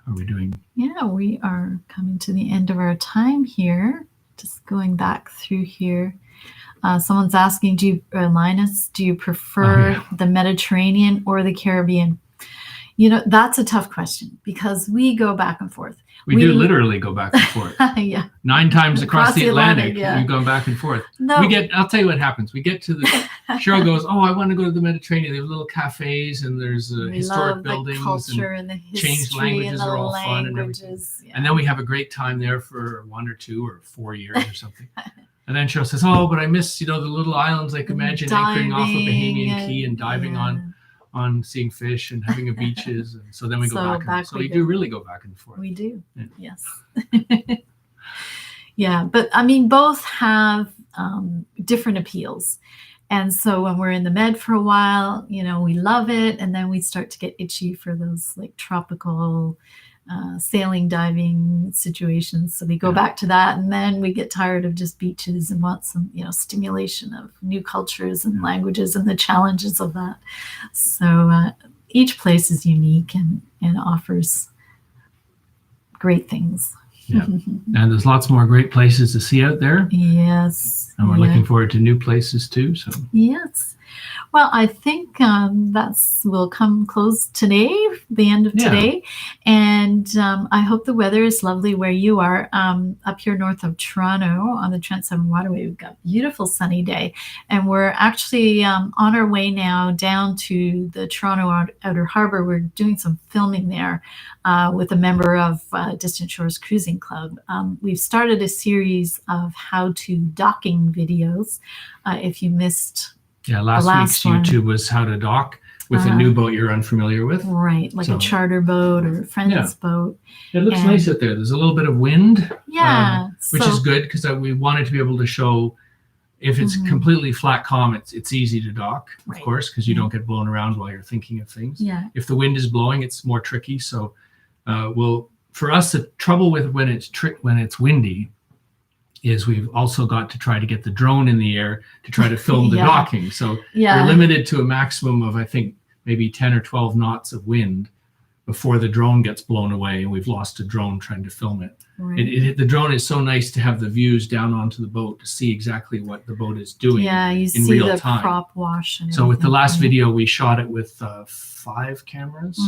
How are we doing? Yeah, we are coming to the end of our time here. Just going back through here. Someone's asking, Linus, do you prefer the Mediterranean or the Caribbean? That's a tough question because we go back and forth. We do literally go back and forth. Yeah. 9 times across the Atlantic, yeah. we've gone back and forth. No. I'll tell you what happens. We get to Cheryl goes, oh, I want to go to the Mediterranean. They have little cafes and there's historic love buildings. The culture and the history changed languages and the are all fun and everything. languages. Yeah. And then we have a great time there for 1 or 2 or 4 years or something. And then Cheryl says, oh, but I miss, the little islands. I can imagine anchoring off a Bahamian Key and diving on seeing fish and having a beaches. And so then we go back. So you do really go back and forth. We do. Yeah. Yes. Yeah. But I mean, both have different appeals. And so when we're in the Med for a while, we love it. And then we start to get itchy for those like tropical sailing, diving situations. So we go back to that. And then we get tired of just beaches and want some, stimulation of new cultures and languages and the challenges of that. So each place is unique and offers great things. Yeah. And there's lots more great places to see out there. Yes. And we're looking forward to new places too. So yes. Well, I think we'll come close today, the end of today. And I hope the weather is lovely where you are. Up here north of Toronto on the Trent 7 Waterway, we've got a beautiful sunny day. And we're actually on our way now down to the Toronto Outer Harbor. We're doing some filming there with a member of Distant Shores Cruising Club. We've started a series of how-to docking videos. If you missed... Yeah, last week's YouTube was how to dock with a new boat you're unfamiliar with. Right, like a charter boat or a friend's boat. It looks nice out there. There's a little bit of wind, which is good because we wanted to be able to show if it's completely flat calm, it's easy to dock, of course, because you don't get blown around while you're thinking of things. Yeah. If the wind is blowing, it's more tricky. So for us, the trouble with when it's windy is we've also got to try to get the drone in the air to try to film the docking. So we're limited to a maximum of, I think, maybe 10 or 12 knots of wind before the drone gets blown away, and we've lost a drone trying to film it. Right. The drone is so nice to have the views down onto the boat to see exactly what the boat is doing you in see real the time. Prop wash. And so with the last video, we shot it with 5 cameras.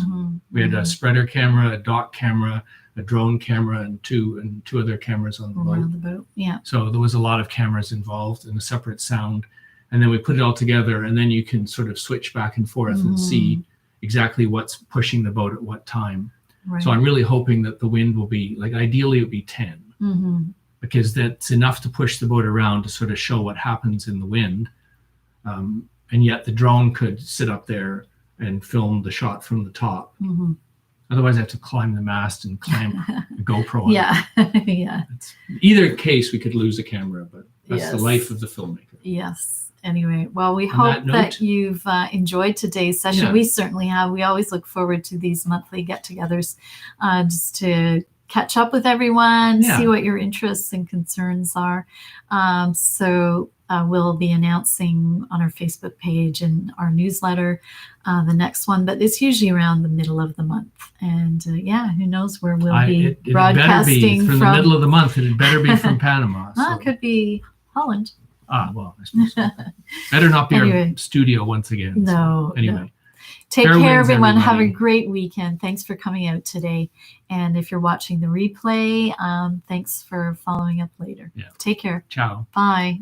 We had a spreader camera, a dock camera, a drone camera, and two other cameras on the boat. Yeah. So there was a lot of cameras involved and a separate sound. And then we put it all together, and then you can sort of switch back and forth and see exactly what's pushing the boat at what time. Right. So I'm really hoping that the wind will be, like, ideally it would be 10, because that's enough to push the boat around to sort of show what happens in the wind. And yet the drone could sit up there and film the shot from the top. Otherwise, I have to climb the mast and clamp a GoPro on it. Yeah. Either case, we could lose a camera, but that's the life of the filmmaker. Yes. Anyway, well, we hope that you've enjoyed today's session. We certainly have. We always look forward to these monthly get-togethers just to catch up with everyone, see what your interests and concerns are. So we'll be announcing on our Facebook page and our newsletter the next one, but it's usually around the middle of the month. And who knows where we'll be broadcasting from the middle of the month. It better be from Panama. It could be Holland. Well, I suppose so. Better not be our studio once again. No. So, anyway. Take Fair care, winds, everyone. Have a everybody. great weekend. Thanks for coming out today. And if you're watching the replay, thanks for following up later. Yeah. Take care. Ciao. Bye.